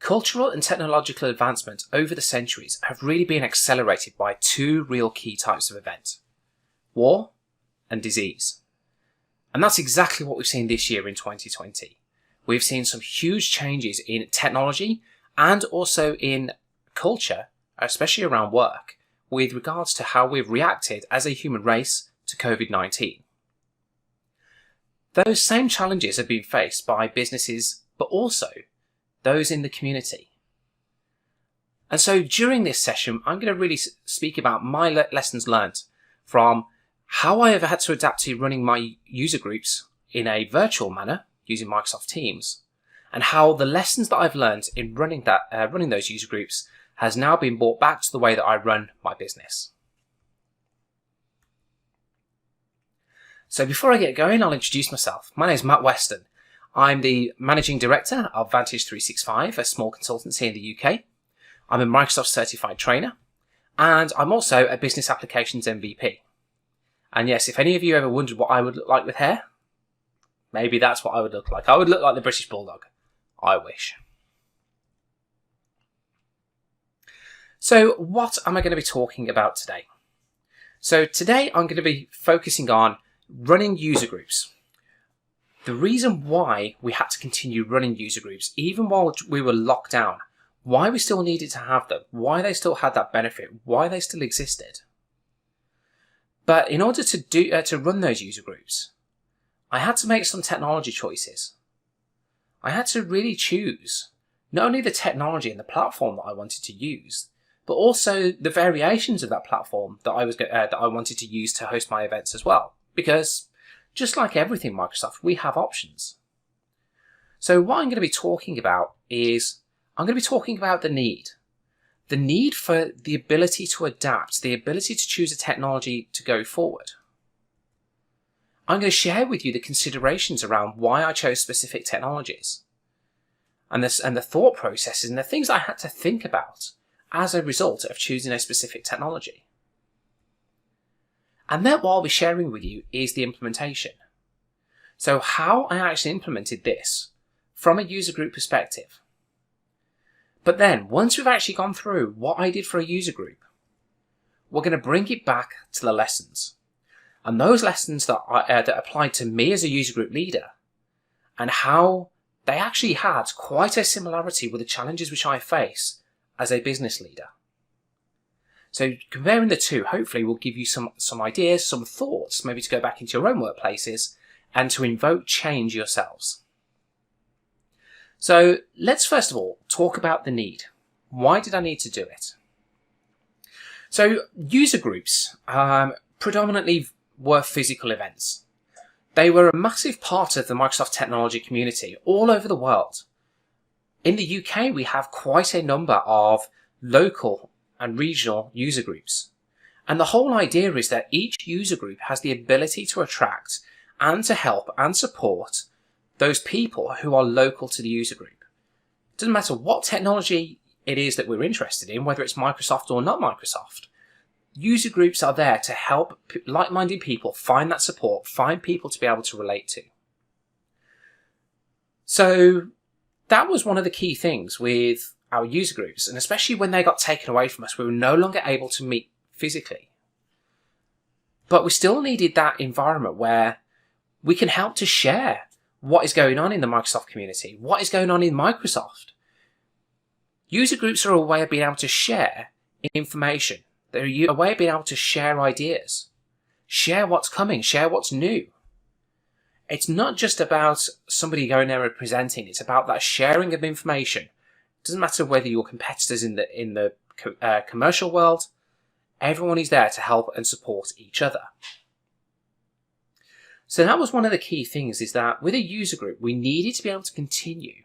Cultural and technological advancement over the centuries have really been accelerated by two real key types of event: war and disease. And that's exactly what we've seen this year in 2020. We've seen some huge changes in technology and also in culture, especially around work, with regards to how we've reacted as a human race to COVID-19. Those same challenges have been faced by businesses, but also those in the community. And so during this session, I'm going to really speak about my lessons learned from how I have had to adapt to running my user groups in a virtual manner using Microsoft Teams, and how the lessons that I've learned in running those user groups has now been brought back to the way that I run my business. So before I get going, I'll introduce myself. My name is Matt Weston. I'm the Managing Director of Vantage 365, a small consultancy in the UK. I'm a Microsoft certified trainer, and I'm also a business applications MVP. And yes, if any of you ever wondered what I would look like with hair, maybe that's what I would look like. I would look like the British Bulldog. I wish. So what am I going to be talking about today? So today I'm going to be focusing on running user groups. The reason why we had to continue running user groups, even while we were locked down, why we still needed to have them, why they still had that benefit, why they still existed. But in order to run those user groups, I had to make some technology choices. I had to really choose not only the technology and the platform that I wanted to use, but also the variations of that platform that I wanted to use to host my events as well. Because just like everything Microsoft, we have options. So what I'm going to be talking about is, I'm going to be talking about the need. The need for the ability to adapt, the ability to choose a technology to go forward. I'm going to share with you the considerations around why I chose specific technologies, and the thought processes and the things I had to think about as a result of choosing a specific technology. And then what I'll be sharing with you is the implementation. So how I actually implemented this from a user group perspective. But then, once we've actually gone through what I did for a user group, we're going to bring it back to the lessons. And those lessons that applied to me as a user group leader, and how they actually had quite a similarity with the challenges which I face as a business leader. So comparing the two, hopefully will give you some ideas, some thoughts, maybe to go back into your own workplaces and to invoke change yourselves. So let's first of all talk about the need. Why did I need to do it? So user groups predominantly were physical events. They were a massive part of the Microsoft technology community all over the world. In the UK, we have quite a number of local and regional user groups. And the whole idea is that each user group has the ability to attract and to help and support those people who are local to the user group. It doesn't matter what technology it is that we're interested in, whether it's Microsoft or not Microsoft. User groups are there to help like-minded people find that support, find people to be able to relate to. So that was one of the key things with our user groups, and especially when they got taken away from us, we were no longer able to meet physically. But we still needed that environment where we can help to share what is going on in the Microsoft community, what is going on in Microsoft. User groups are a way of being able to share information. They're a way of being able to share ideas, share what's coming, share what's new. It's not just about somebody going there and presenting, it's about that sharing of information. It doesn't matter whether you're competitors in the commercial world, everyone is there to help and support each other. So that was one of the key things, is that with a user group, we needed to be able to continue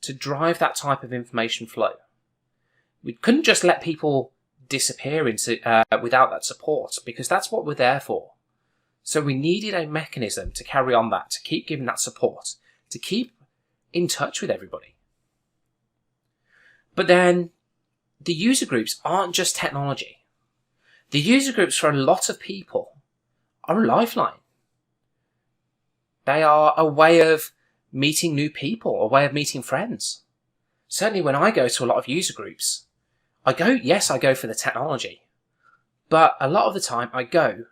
to drive that type of information flow. We couldn't just let people disappear without that support, because that's what we're there for. So we needed a mechanism to carry on that, to keep giving that support, to keep in touch with everybody. But then the user groups aren't just technology. The user groups for a lot of people are a lifeline. They are a way of meeting new people, a way of meeting friends. Certainly when I go to a lot of user groups, I go for the technology, but a lot of the time I go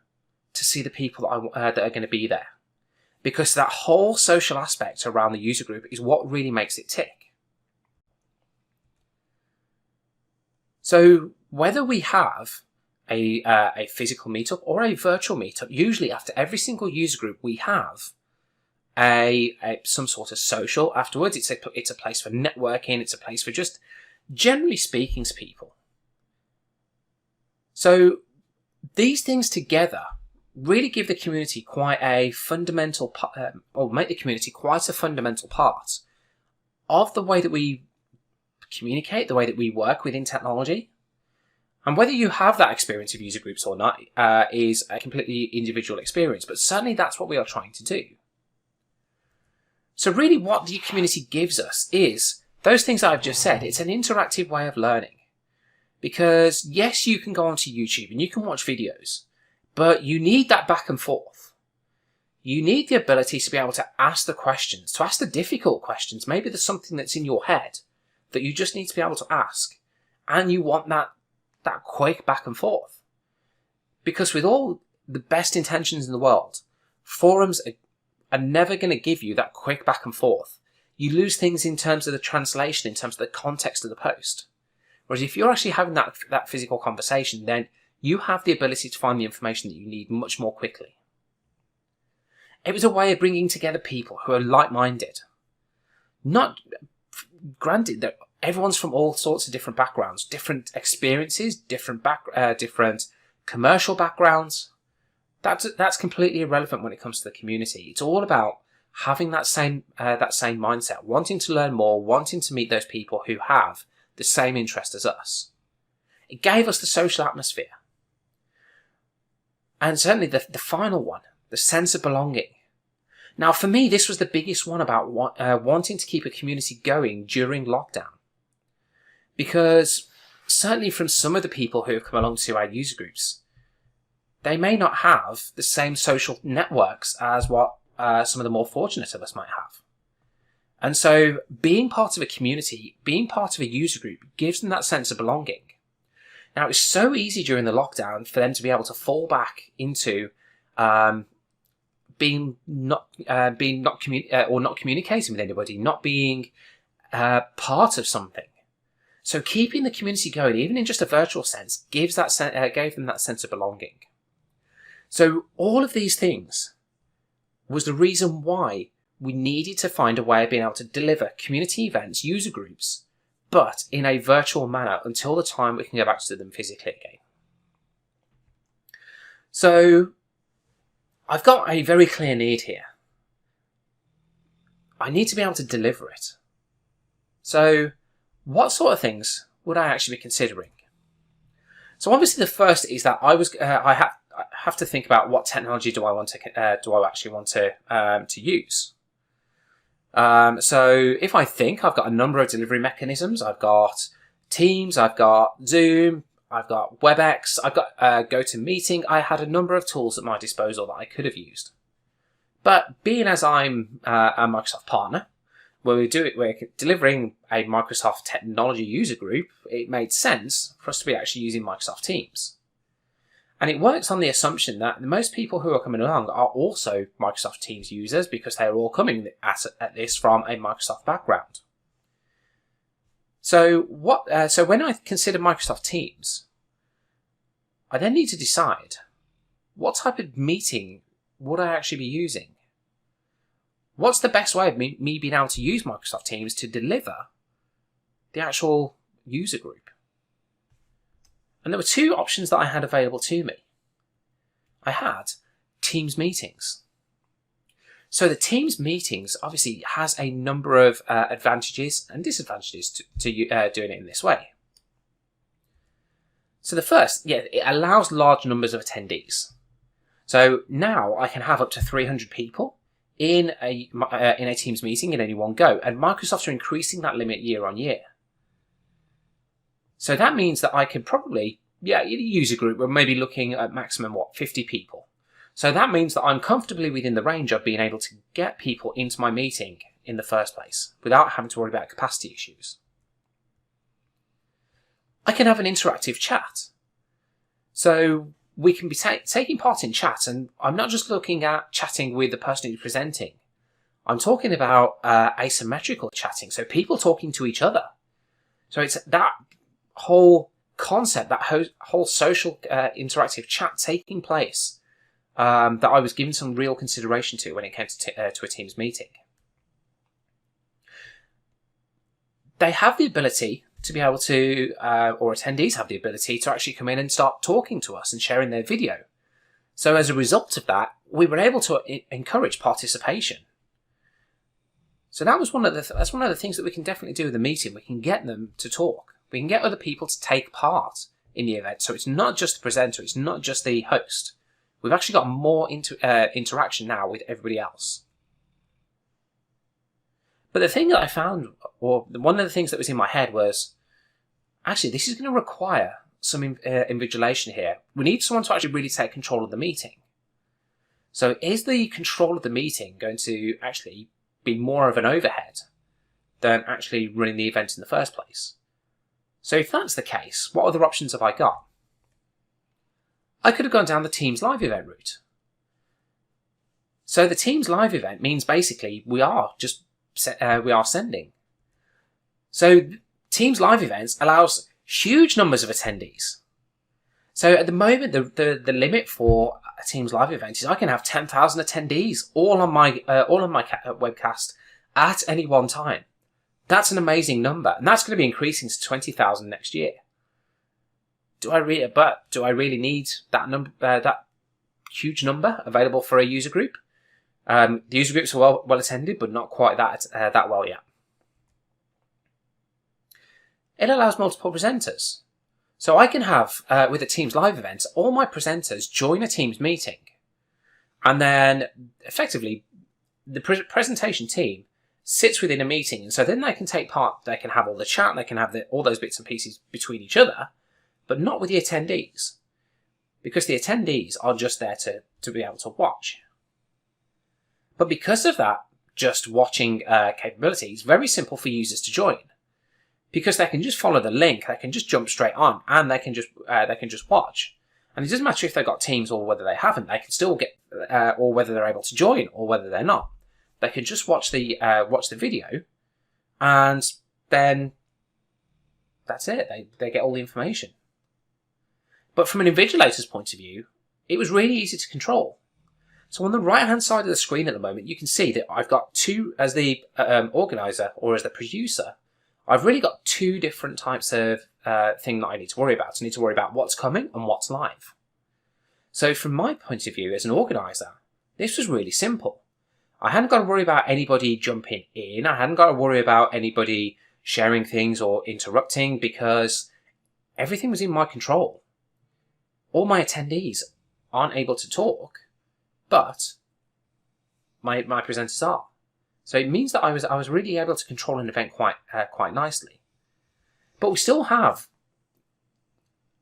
to see the people that are going to be there, because that whole social aspect around the user group is what really makes it tick. So whether we have a physical meetup or a virtual meetup, usually after every single user group we have some sort of social afterwards. It's a place for networking. It's a place for just generally speaking to people. So these things together really give the community quite a fundamental, or make the community quite a fundamental part of the way that we communicate, the way that we work within technology. And whether you have that experience of user groups or not is a completely individual experience, but certainly that's what we are trying to do. So really what the community gives us is those things I've just said. It's an interactive way of learning. Because yes, you can go onto YouTube and you can watch videos, but you need that back and forth. You need the ability to be able to ask the questions, to ask the difficult questions. Maybe there's something that's in your head that you just need to be able to ask, and you want that quick back and forth. Because with all the best intentions in the world, forums are never going to give you that quick back and forth. You lose things in terms of the translation, in terms of the context of the post. Whereas if you're actually having that physical conversation, then you have the ability to find the information that you need much more quickly. It was a way of bringing together people who are like-minded. Not granted that everyone's from all sorts of different backgrounds, different experiences, different commercial backgrounds. That's completely irrelevant when it comes to the community. It's all about having that same mindset, wanting to learn more, wanting to meet those people who have the same interest as us. It gave us the social atmosphere. And certainly the final one, the sense of belonging. Now for me, this was the biggest one about wanting to keep a community going during lockdown. Because certainly from some of the people who have come along to our user groups, they may not have the same social networks as what some of the more fortunate of us might have. And so being part of a community, being part of a user group gives them that sense of belonging. Now it's so easy during the lockdown for them to be able to fall back into not communicating with anybody, not being part of something. So keeping the community going, even in just a virtual sense, gave them that sense of belonging. So all of these things was the reason why we needed to find a way of being able to deliver community events, user groups, but in a virtual manner until the time we can go back to them physically again. So I've got a very clear need here. I need to be able to deliver it. So what sort of things would I actually be considering? So obviously the first is that I have to think about what technology do I actually want to use. So if I think I've got a number of delivery mechanisms, I've got Teams, I've got Zoom, I've got WebEx, I've got GoToMeeting. I had a number of tools at my disposal that I could have used. But being as I'm a Microsoft partner, we're delivering a Microsoft technology user group, it made sense for us to be actually using Microsoft Teams. And it works on the assumption that most people who are coming along are also Microsoft Teams users because they're all coming at this from a Microsoft background. So when I consider Microsoft Teams, I then need to decide what type of meeting would I actually be using? What's the best way of me being able to use Microsoft Teams to deliver the actual user group? And there were two options that I had available to me. I had Teams meetings. So the Teams meetings obviously has a number of advantages and disadvantages to doing it in this way. So the first, it allows large numbers of attendees. So now I can have up to 300 people in a Teams meeting in any one go, and Microsoft are increasing that limit year on year. So that means that I could probably, in a user group, we're maybe looking at maximum, 50 people. So that means that I'm comfortably within the range of being able to get people into my meeting in the first place without having to worry about capacity issues. I can have an interactive chat. So we can be taking part in chat, and I'm not just looking at chatting with the person who's presenting. I'm talking about asymmetrical chatting, so people talking to each other. So it's that whole concept, that whole social interactive chat taking place that I was giving some real consideration to when it came to a Teams meeting. They have the ability to be able to, or attendees have the ability to actually come in and start talking to us and sharing their video. So as a result of that, we were able to encourage participation. So that was that's one of the things that we can definitely do with the meeting. We can get them to talk. We can get other people to take part in the event. So it's not just the presenter, it's not just the host. We've actually got more interaction now with everybody else. But the thing that I found, or one of the things that was in my head was, actually, this is going to require some invigilation here. We need someone to actually really take control of the meeting. So is the control of the meeting going to actually be more of an overhead than actually running the event in the first place? So if that's the case, what other options have I got? I could have gone down the Teams Live event route. So the Teams Live event means basically we are sending. So Teams Live events allows huge numbers of attendees. So at the moment, the limit for a Teams Live event is I can have 10,000 attendees all on my webcast at any one time. That's an amazing number, and that's going to be increasing to 20,000 next year. Do I really need that number, that huge number available for a user group? The user groups are well attended, but not quite that well yet. It allows multiple presenters. So I can have, with a Teams Live event, all my presenters join a Teams meeting. And then, effectively, the presentation team sits within a meeting. And so then they can take part, they can have all the chat, they can have all those bits and pieces between each other, but not with the attendees. Because the attendees are just there to be able to watch. But because of that, just watching capability, it's very simple for users to join. Because they can just follow the link, they can just jump straight on, and they can just watch. And it doesn't matter if they've got Teams or whether they haven't. They can still get, or whether they're able to join or whether they're not. They can just watch the video, and then that's it. They get all the information. But from an invigilator's point of view, it was really easy to control. So on the right-hand side of the screen at the moment, you can see that I've got two, as the organizer or as the producer, I've really got two different types of thing that I need to worry about. I need to worry about what's coming and what's live. So from my point of view as an organizer, this was really simple. I hadn't got to worry about anybody jumping in. I hadn't got to worry about anybody sharing things or interrupting because everything was in my control. All my attendees aren't able to talk, but my presenters are. So it means that I was really able to control an event quite nicely. But we still have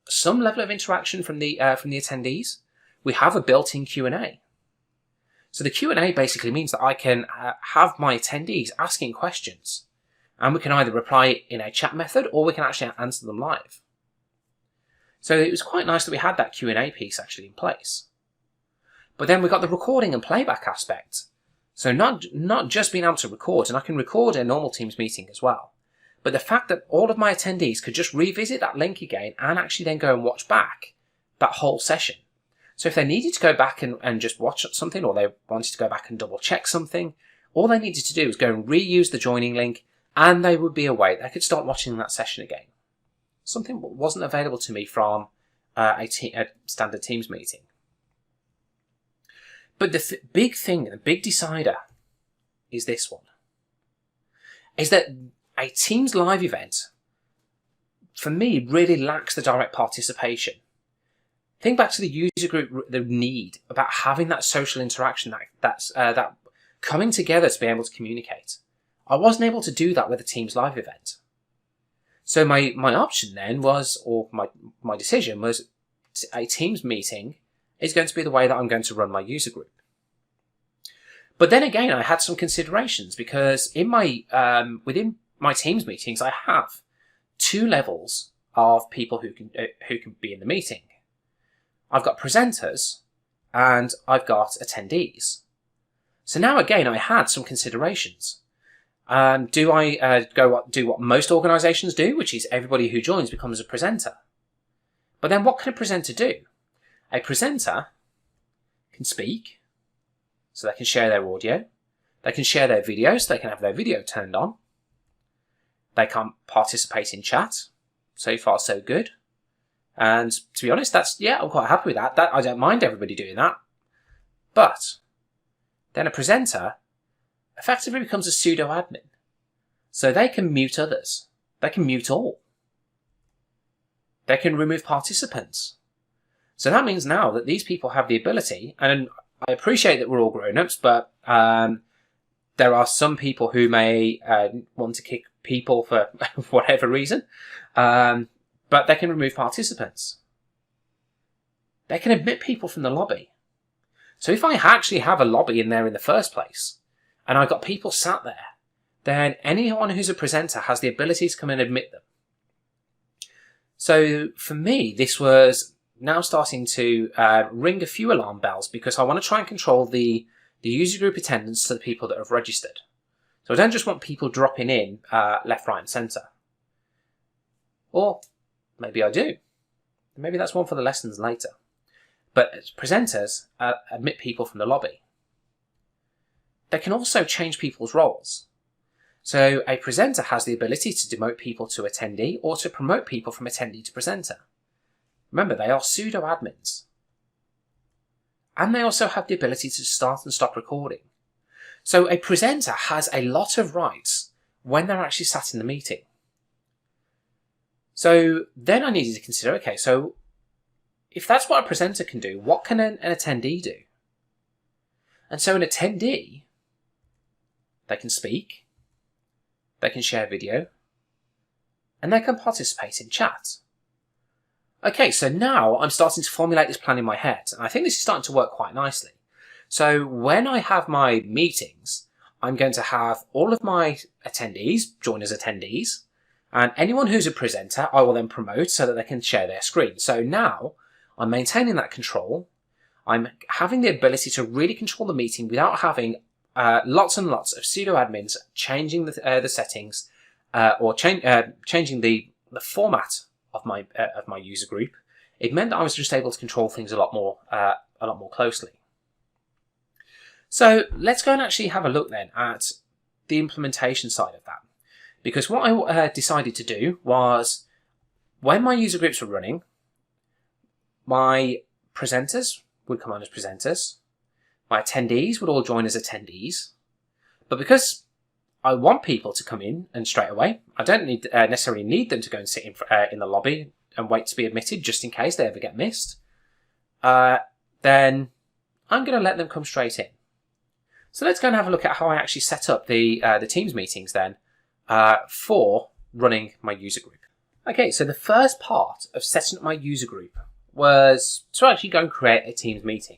some level of interaction from the attendees. We have a built-in Q&A. So the Q&A basically means that I can have my attendees asking questions, and we can either reply in a chat method or we can actually answer them live. So it was quite nice that we had that Q&A piece actually in place. But then we got the recording and playback aspect. So not just being able to record, and I can record a normal Teams meeting as well, but the fact that all of my attendees could just revisit that link again and actually then go and watch back that whole session. So if they needed to go back and just watch something, or they wanted to go back and double check something, all they needed to do was go and reuse the joining link and they would be away. They could start watching that session again. Something that wasn't available to me from a standard Teams meeting. But the big thing, the big decider is this one. Is that a Teams Live event, for me, really lacks the direct participation. Think back to the user group, the need about having that social interaction, that coming together to be able to communicate. I wasn't able to do that with a Teams Live event. So my option then was, or my decision was, a Teams meeting is going to be the way that I'm going to run my user group. But then again, I had some considerations because in my within my Teams meetings, I have two levels of people who can be in the meeting. I've got presenters and I've got attendees. So now again, I had some considerations. Do I do what most organisations do, which is everybody who joins becomes a presenter? But then what can a presenter do? A presenter can speak, so they can share their audio, they can share their video, so they can have their video turned on, they can participate in chat. So far, so good. And to be honest, I'm quite happy with that. I don't mind everybody doing that. But then a presenter effectively becomes a pseudo-admin. So they can mute others. They can mute all. They can remove participants. So that means now that these people have the ability, and I appreciate that we're all grown-ups, but there are some people who may want to kick people for whatever reason, but they can remove participants. They can admit people from the lobby. So if I actually have a lobby in there in the first place, and I've got people sat there, then anyone who's a presenter has the ability to come and admit them. So for me, this was now starting to ring a few alarm bells, because I want to try and control the user group attendance to the people that have registered. So I don't just want people dropping in left, right and centre. Or maybe I do. Maybe that's one for the lessons later. But as presenters admit people from the lobby. They can also change people's roles. So a presenter has the ability to demote people to attendee or to promote people from attendee to presenter. Remember, they are pseudo-admins. And they also have the ability to start and stop recording. So a presenter has a lot of rights when they're actually sat in the meeting. So then I needed to consider, okay, so if that's what a presenter can do, what can an attendee do? And so an attendee, they can speak, they can share video, and they can participate in chat. Okay, so now I'm starting to formulate this plan in my head, and I think this is starting to work quite nicely. So when I have my meetings, I'm going to have all of my attendees join as attendees, and anyone who's a presenter, I will then promote so that they can share their screen. So now I'm maintaining that control. I'm having the ability to really control the meeting without having lots and lots of pseudo-admins changing the settings or changing the format of my user group. It meant that I was just able to control things a lot more closely. So let's go and actually have a look then at the implementation side of that. Because what I decided to do was, when my user groups were running, my presenters would come on as presenters, my attendees would all join as attendees, but because I want people to come in and straight away, I don't necessarily need them to go and sit in the lobby and wait to be admitted just in case they ever get missed, then I'm going to let them come straight in. So let's go and have a look at how I actually set up the Teams meetings then for running my user group. Okay, so the first part of setting up my user group was to actually go and create a Teams meeting.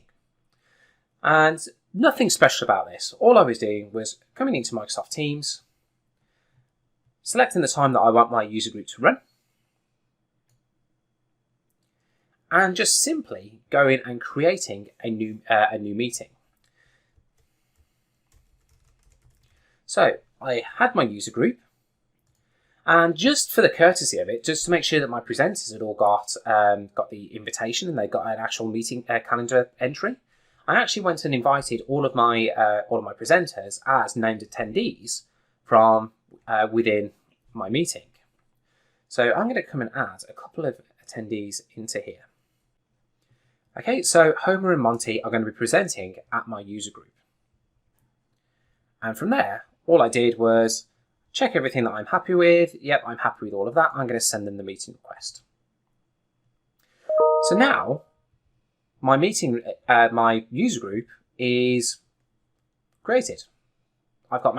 And nothing special about this. All I was doing was coming into Microsoft Teams, selecting the time that I want my user group to run, and just simply going and creating a new meeting. So I had my user group, and just for the courtesy of it, just to make sure that my presenters had all got the invitation and they got an actual meeting calendar entry, I actually went and invited all of my presenters as named attendees from within my meeting. So I'm going to come and add a couple of attendees into here. Okay, so Homer and Monty are going to be presenting at my user group. And from there, all I did was check everything that I'm happy with. Yep, I'm happy with all of that. I'm going to send them the meeting request. So now, my user group is created. I've got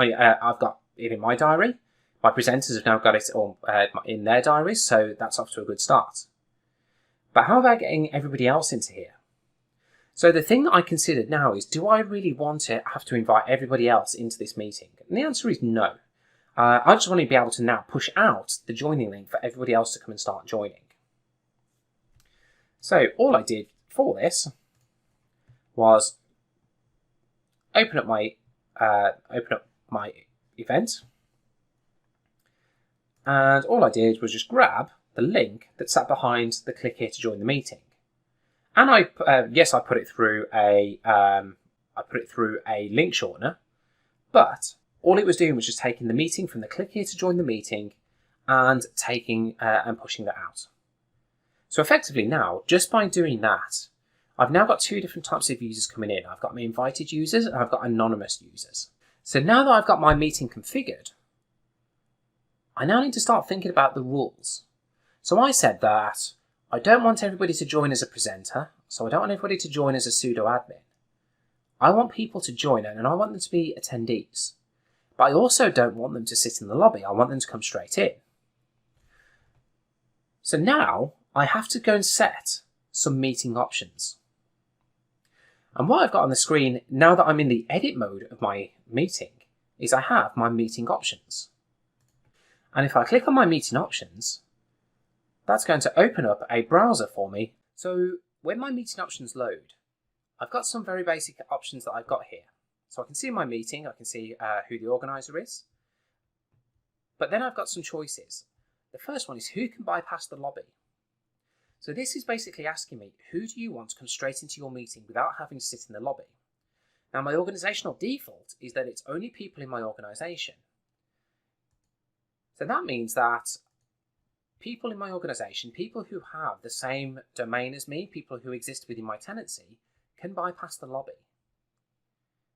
it in my diary. My presenters have now got it all in their diaries, so that's off to a good start. But how about getting everybody else into here? So the thing that I considered now is, do I really want to have to invite everybody else into this meeting? And the answer is no. I just want to be able to now push out the joining link for everybody else to come and start joining. So all I did for this was open up my event, and all I did was just grab the link that sat behind the click here to join the meeting, and I put it through a link shortener, but all it was doing was just taking the meeting from the click here to join the meeting and taking and pushing that out. So effectively now, just by doing that, I've now got two different types of users coming in. I've got my invited users and I've got anonymous users. So now that I've got my meeting configured, I now need to start thinking about the rules. So I said that I don't want everybody to join as a presenter, so I don't want everybody to join as a pseudo admin. I want people to join and I want them to be attendees. But I also don't want them to sit in the lobby. I want them to come straight in. So now I have to go and set some meeting options. And what I've got on the screen, now that I'm in the edit mode of my meeting, is I have my meeting options. And if I click on my meeting options, that's going to open up a browser for me. So when my meeting options load, I've got some very basic options that I've got here. So I can see my meeting, I can see who the organizer is. But then I've got some choices. The first one is who can bypass the lobby. So this is basically asking me, who do you want to come straight into your meeting without having to sit in the lobby? Now my organizational default is that it's only people in my organization. So that means that people in my organization, people who have the same domain as me, people who exist within my tenancy, can bypass the lobby.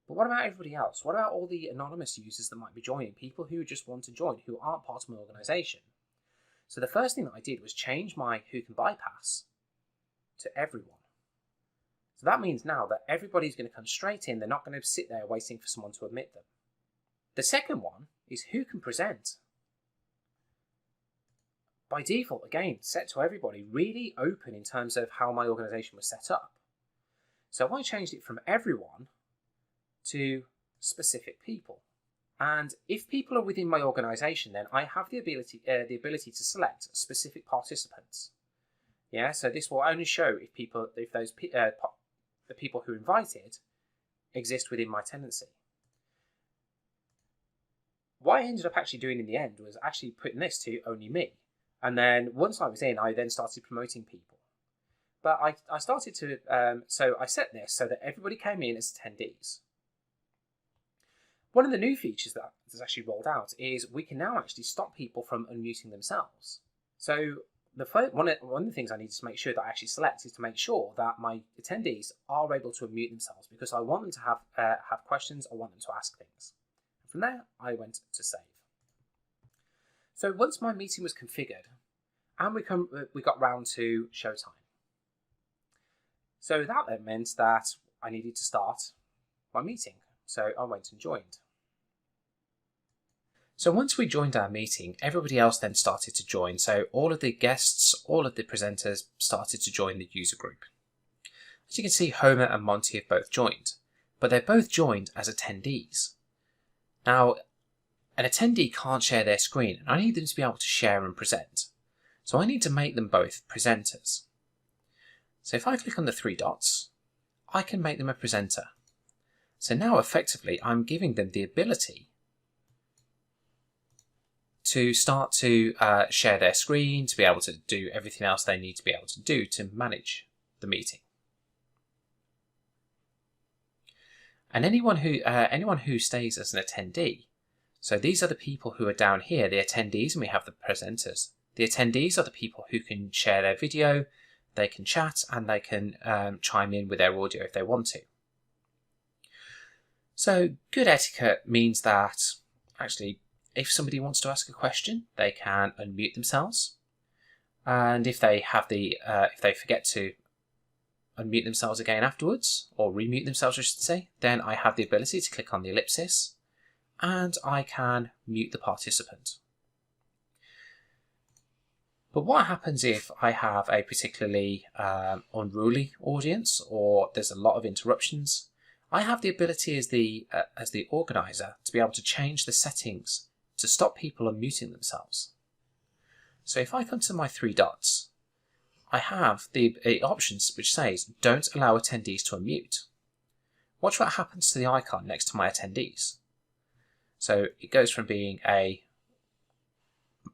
But what about everybody else? What about all the anonymous users that might be joining, people who just want to join, who aren't part of my organization? So the first thing that I did was change my who can bypass to everyone. So that means now that everybody's going to come straight in. They're not going to sit there waiting for someone to admit them. The second one is who can present. By default, again, set to everybody, really open in terms of how my organization was set up. So I changed it from everyone to specific people. And if people are within my organization, then I have the ability to select specific participants. Yeah, so this will only show if the people who invited exist within my tenancy. What I ended up actually doing in the end was actually putting this to only me. And then once I was in, I then started promoting people. But I started to, so I set this so that everybody came in as attendees. One of the new features that is actually rolled out is we can now actually stop people from unmuting themselves. So one of the things I need to make sure that I actually select is to make sure that my attendees are able to unmute themselves, because I want them to have questions, I want them to ask things. From there, I went to save. So once my meeting was configured, and we got round to showtime. So that then meant that I needed to start my meeting. So I went and joined. So once we joined our meeting, everybody else then started to join. So all of the guests, all of the presenters started to join the user group. As you can see, Homer and Monty have both joined, but they're both joined as attendees. Now, an attendee can't share their screen, and I need them to be able to share and present. So I need to make them both presenters. So if I click on the three dots, I can make them a presenter. So now effectively I'm giving them the ability to start to share their screen, to be able to do everything else they need to be able to do to manage the meeting. And anyone who stays as an attendee, so these are the people who are down here, the attendees, and we have the presenters. The attendees are the people who can share their video, they can chat, and they can chime in with their audio if they want to. So good etiquette means that actually if somebody wants to ask a question, they can unmute themselves. And if they forget to unmute themselves again afterwards, or remute themselves I should say, then I have the ability to click on the ellipsis and I can mute the participant. But what happens if I have a particularly unruly audience, or there's a lot of interruptions? I have the ability as the organizer to be able to change the settings to stop people unmuting themselves. So if I come to my three dots, I have the options which says don't allow attendees to unmute. Watch what happens to the icon next to my attendees. So it goes from being a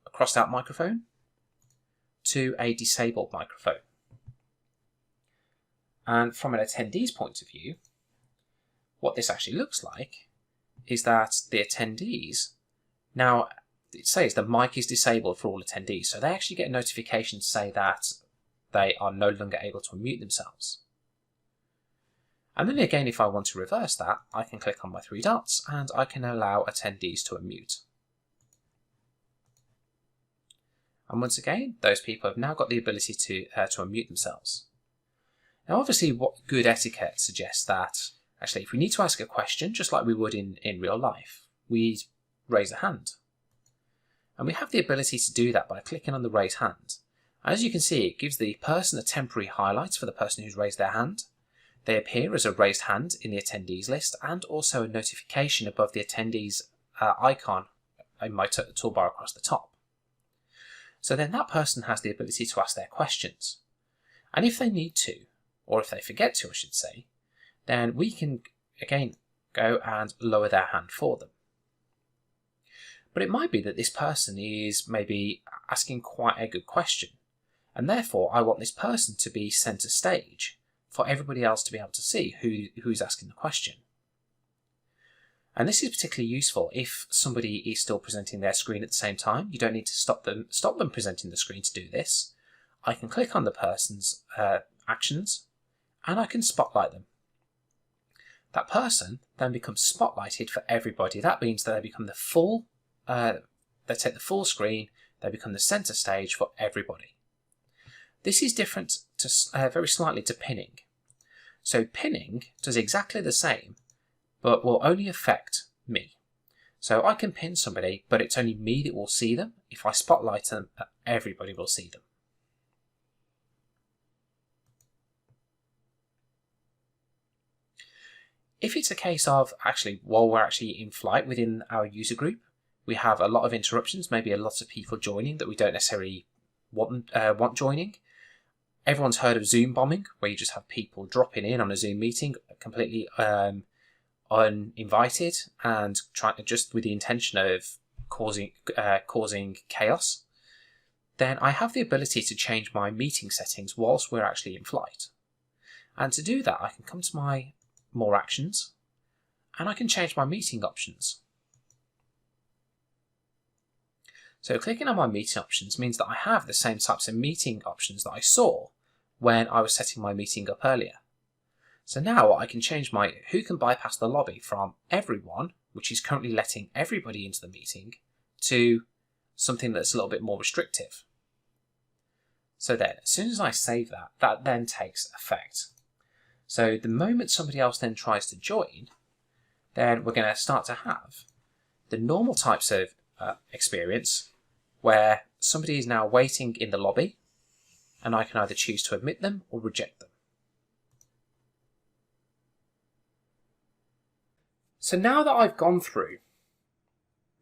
crossed out microphone to a disabled microphone. And from an attendee's point of view, what this actually looks like is that the attendees, now it says the mic is disabled for all attendees, so they actually get a notification to say that they are no longer able to unmute themselves. And then again, if I want to reverse that, I can click on my three dots and I can allow attendees to unmute. And once again, those people have now got the ability to unmute themselves. Now obviously what good etiquette suggests that actually if we need to ask a question, just like we would in real life, we raise a hand. And we have the ability to do that by clicking on the raise hand. As you can see, it gives the person a temporary highlight for the person who's raised their hand. They appear as a raised hand in the attendees list and also a notification above the attendees icon in my toolbar across the top. So then that person has the ability to ask their questions. And if they need to, or if they forget to, I should say, then we can again go and lower their hand for them. But it might be that this person is maybe asking quite a good question, and therefore I want this person to be centre stage for everybody else to be able to see who's asking the question. And this is particularly useful if somebody is still presenting their screen at the same time. You don't need to stop them presenting the screen to do this. I can click on the person's actions and I can spotlight them. That person then becomes spotlighted for everybody. That means that they become they take the full screen, they become the centre stage for everybody. This is different to very slightly to pinning. So pinning does exactly the same, but will only affect me. So I can pin somebody, but it's only me that will see them. If I spotlight them, everybody will see them. If it's a case of actually, while we're actually in flight within our user group, we have a lot of interruptions, maybe a lot of people joining that we don't necessarily want joining. Everyone's heard of Zoom bombing, where you just have people dropping in on a Zoom meeting completely uninvited and just with the intention of causing chaos. Then I have the ability to change my meeting settings whilst we're actually in flight. And to do that, I can come to my More Actions, and I can change my meeting options. So clicking on my meeting options means that I have the same types of meeting options that I saw when I was setting my meeting up earlier. So now I can change my who can bypass the lobby from everyone, which is currently letting everybody into the meeting, to something that's a little bit more restrictive. So then, as soon as I save that, that then takes effect. So the moment somebody else then tries to join, then we're going to start to have the normal types of experience where somebody is now waiting in the lobby and I can either choose to admit them or reject them. So now that I've gone through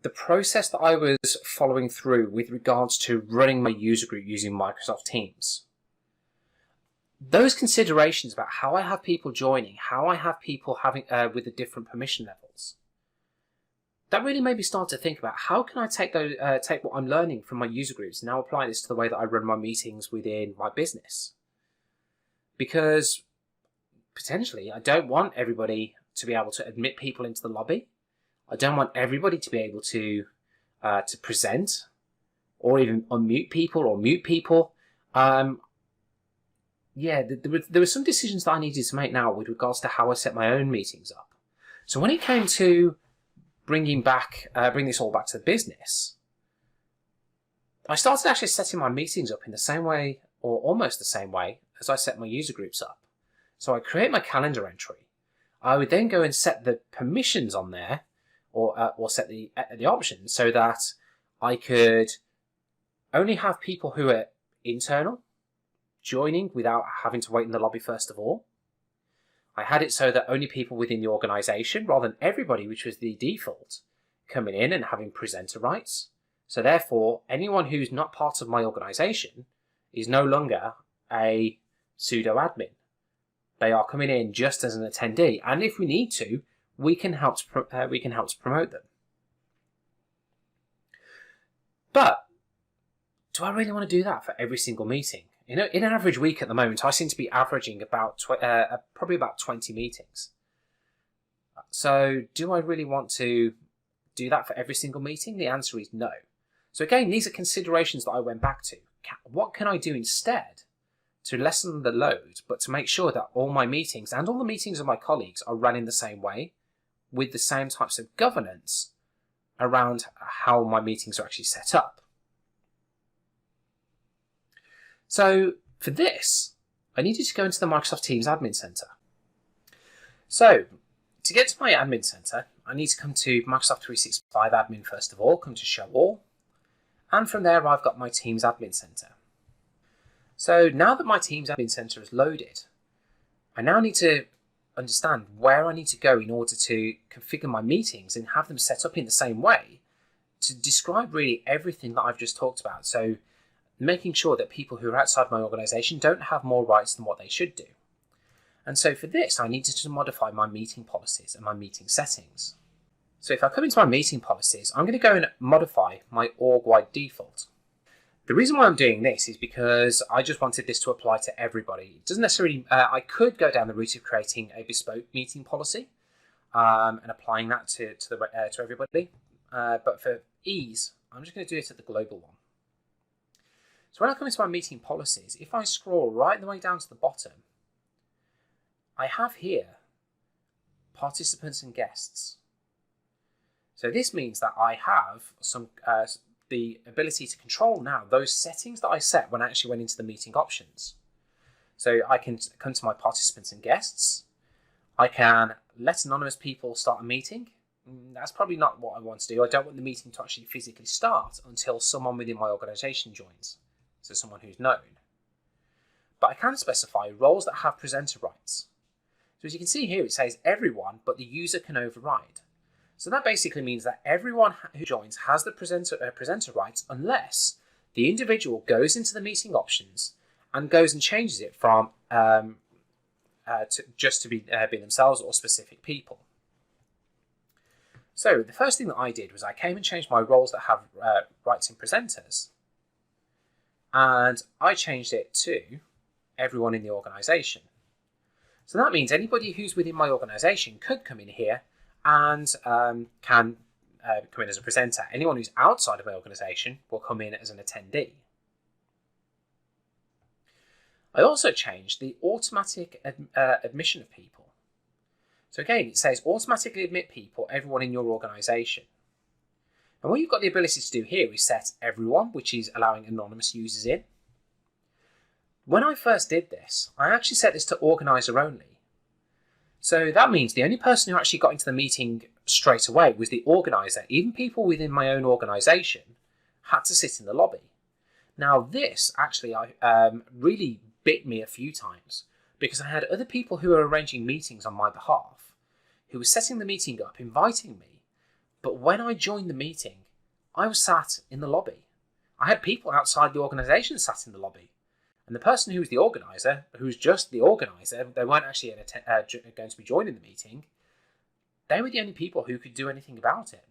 the process that I was following through with regards to running my user group using Microsoft Teams, those considerations about how I have people joining, how I have people having with the different permission levels, that really made me start to think about how can I take what I'm learning from my user groups and now apply this to the way that I run my meetings within my business. Because potentially I don't want everybody to be able to admit people into the lobby. I don't want everybody to be able to present or even unmute people or mute people. There were some decisions that I needed to make now with regards to how I set my own meetings up. So when it came to bring this all back to the business, I started actually setting my meetings up in the same way, or almost the same way, as I set my user groups up. So I create my calendar entry. I would then go and set the permissions on there, or set the options so that I could only have people who are internal joining without having to wait in the lobby first of all. I had it so that only people within the organisation, rather than everybody, which was the default, coming in and having presenter rights. So therefore, anyone who's not part of my organization is no longer a pseudo admin. They are coming in just as an attendee, and if we need to, we can help to promote them. But do I really want to do that for every single meeting? In an average week at the moment, I seem to be averaging probably about 20 meetings. So do I really want to do that for every single meeting? The answer is no. So again, these are considerations that I went back to. What can I do instead to lessen the load, but to make sure that all my meetings and all the meetings of my colleagues are run in the same way, with the same types of governance around how my meetings are actually set up? So for this, I needed to go into the Microsoft Teams Admin Center. So to get to my Admin Center, I need to come to Microsoft 365 Admin first of all, come to Show All, and from there I've got my Teams Admin Center. So now that my Teams Admin Center is loaded, I now need to understand where I need to go in order to configure my meetings and have them set up in the same way to describe really everything that I've just talked about. So making sure that people who are outside my organization don't have more rights than what they should do. And so for this, I needed to modify my meeting policies and my meeting settings. So if I come into my meeting policies, I'm going to go and modify my org-wide default. The reason why I'm doing this is because I just wanted this to apply to everybody. It doesn't necessarily, I could go down the route of creating a bespoke meeting policy and applying that to everybody. But for ease, I'm just going to do it at the global one. So when I come into my meeting policies, if I scroll right the way down to the bottom, I have here participants and guests. So this means that I have the ability to control now those settings that I set when I actually went into the meeting options. So I can come to my participants and guests. I can let anonymous people start a meeting. That's probably not what I want to do. I don't want the meeting to actually physically start until someone within my organization joins. So someone who's known. But I can specify roles that have presenter rights. So as you can see here, it says everyone, but the user can override. So that basically means that everyone who joins has the presenter rights unless the individual goes into the meeting options and goes and changes it from just to be themselves or specific people. So the first thing that I did was I came and changed my roles that have rights in presenters. And I changed it to everyone in the organization. So that means anybody who's within my organization could come in here and can come in as a presenter. Anyone who's outside of my organization will come in as an attendee. I also changed the automatic admission of people. So again, it says automatically admit people, everyone in your organization. And what you've got the ability to do here is set everyone, which is allowing anonymous users in. When I first did this, I actually set this to organizer only. So that means the only person who actually got into the meeting straight away was the organizer. Even people within my own organization had to sit in the lobby. Now this actually really bit me a few times because I had other people who were arranging meetings on my behalf who were setting the meeting up, inviting me. But when I joined the meeting, I was sat in the lobby. I had people outside the organisation sat in the lobby. And the person who was the organiser, who's just the organiser, they weren't actually going to be joining the meeting, they were the only people who could do anything about it.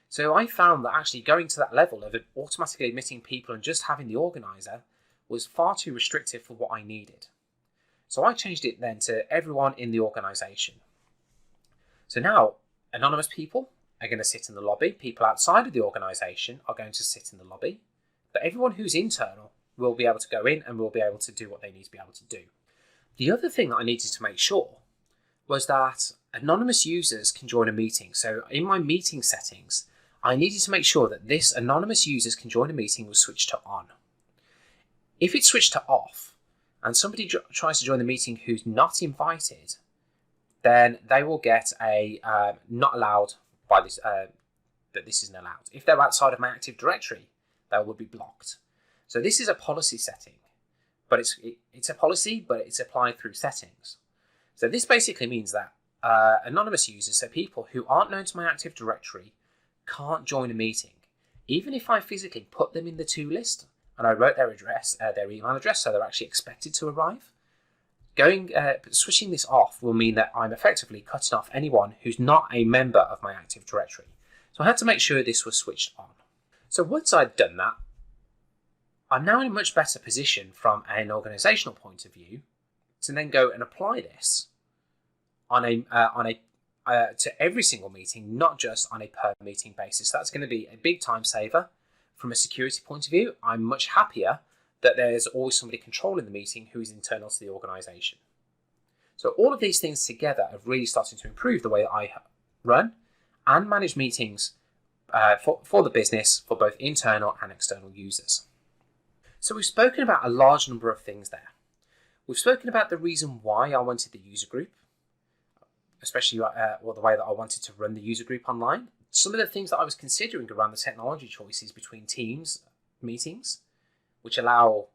So I found that actually going to that level of automatically admitting people and just having the organiser was far too restrictive for what I needed. So I changed it then to everyone in the organisation. So now, anonymous people are going to sit in the lobby. People outside of the organisation are going to sit in the lobby. But everyone who's internal will be able to go in and will be able to do what they need to be able to do. The other thing that I needed to make sure was that anonymous users can join a meeting. So in my meeting settings, I needed to make sure that this anonymous users can join a meeting was switched to on. If it's switched to off and somebody tries to join the meeting who's not invited, then they will get a not allowed by this, that this isn't allowed. If they're outside of my Active Directory, they will be blocked. So this is a policy setting, but it's a policy, but it's applied through settings. So this basically means that anonymous users, so people who aren't known to my Active Directory, can't join a meeting, even if I physically put them in the to list and I wrote their address, their email address, so they're actually expected to arrive, switching this off will mean that I'm effectively cutting off anyone who's not a member of my Active Directory. So I had to make sure this was switched on. So once I'd done that, I'm now in a much better position from an organizational point of view to then go and apply this to every single meeting, not just on a per meeting basis. That's going to be a big time saver. From a security point of view, I'm much happier that there's always somebody controlling the meeting who is internal to the organization. So all of these things together have really started to improve the way that I run and manage meetings for the business, for both internal and external users. So we've spoken about a large number of things there. We've spoken about the reason why I wanted the user group, especially the way that I wanted to run the user group online. Some of the things that I was considering around the technology choices between Teams meetings, which allow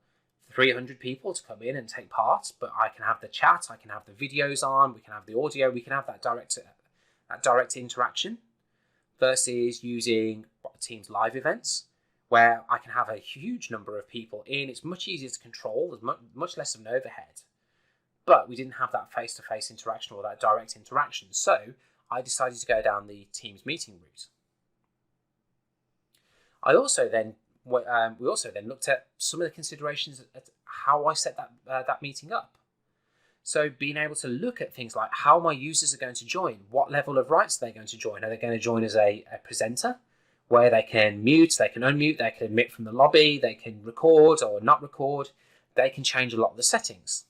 300 people to come in and take part, but I can have the chat, I can have the videos on, we can have the audio, we can have that direct interaction, versus using Teams live events, where I can have a huge number of people in. It's much easier to control, there's much less of an overhead, but we didn't have that face-to-face interaction or that direct interaction. So I decided to go down the Teams meeting route. We also then looked at some of the considerations at how I set that meeting up. So being able to look at things like how my users are going to join, what level of rights are they going to join? Are they going to join as a presenter, where they can mute, they can unmute, they can admit from the lobby, they can record or not record, they can change a lot of the settings.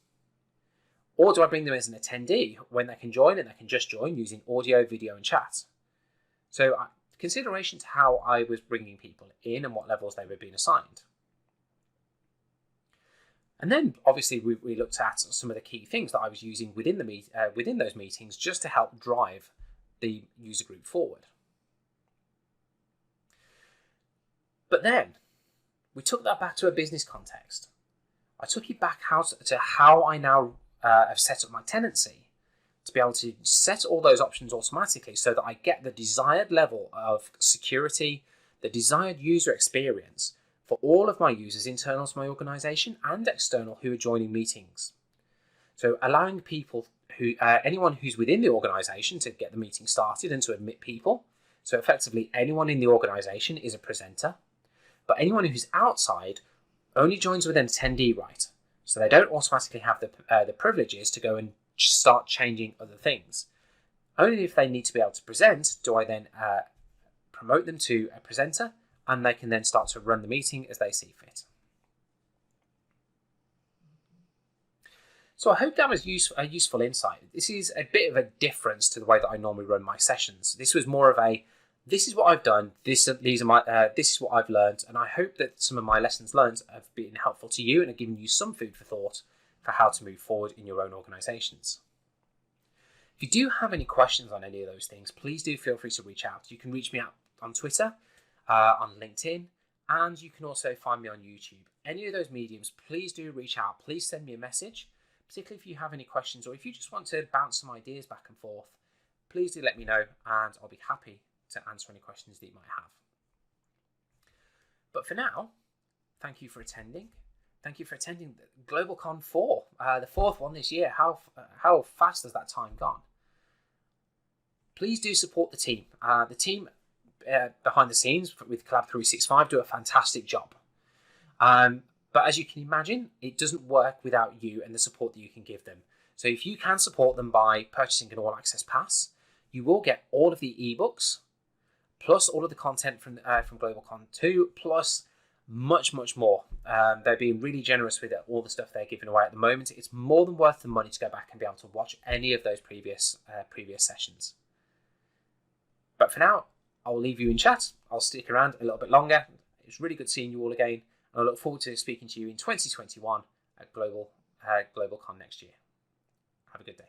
Or do I bring them as an attendee when they can join and they can just join using audio, video and chat? So consideration to how I was bringing people in and what levels they were being assigned. And then obviously we looked at some of the key things that I was using within those meetings just to help drive the user group forward. But then we took that back to a business context. I took it back to how I now have set up my tenancy to be able to set all those options automatically so that I get the desired level of security, the desired user experience for all of my users internal to my organization and external who are joining meetings. So allowing people anyone who's within the organization to get the meeting started and to admit people. So effectively anyone in the organization is a presenter. But anyone who's outside only joins with an attendee right. So they don't automatically have the privileges to go and start changing other things. Only if they need to be able to present do I then promote them to a presenter, and they can then start to run the meeting as they see fit. So I hope that was a useful insight. This is a bit of a difference to the way that I normally run my sessions. This was more of a, this is what I've done, this is what I've learned, and I hope that some of my lessons learned have been helpful to you and have given you some food for thought for how to move forward in your own organisations. If you do have any questions on any of those things, please do feel free to reach out. You can reach me out on Twitter, on LinkedIn, and you can also find me on YouTube. Any of those mediums, please do reach out. Please send me a message, particularly if you have any questions or if you just want to bounce some ideas back and forth. Please do let me know and I'll be happy to answer any questions that you might have. But for now, thank you for attending. Thank you for attending GlobalCon 4, the fourth one this year. How fast has that time gone? Please do support the team. The team behind the scenes with Collab 365 do a fantastic job. But as you can imagine, it doesn't work without you and the support that you can give them. So if you can support them by purchasing an all access pass, you will get all of the ebooks, plus all of the content from GlobalCon 2, plus much more. They're being really generous with all the stuff they're giving away at the moment. It's more than worth the money to go back and be able to watch any of those previous sessions. But for now, I'll leave you in chat. I'll stick around a little bit longer. It's really good seeing you all again. And I look forward to speaking to you in 2021 at GlobalCon next year. Have a good day.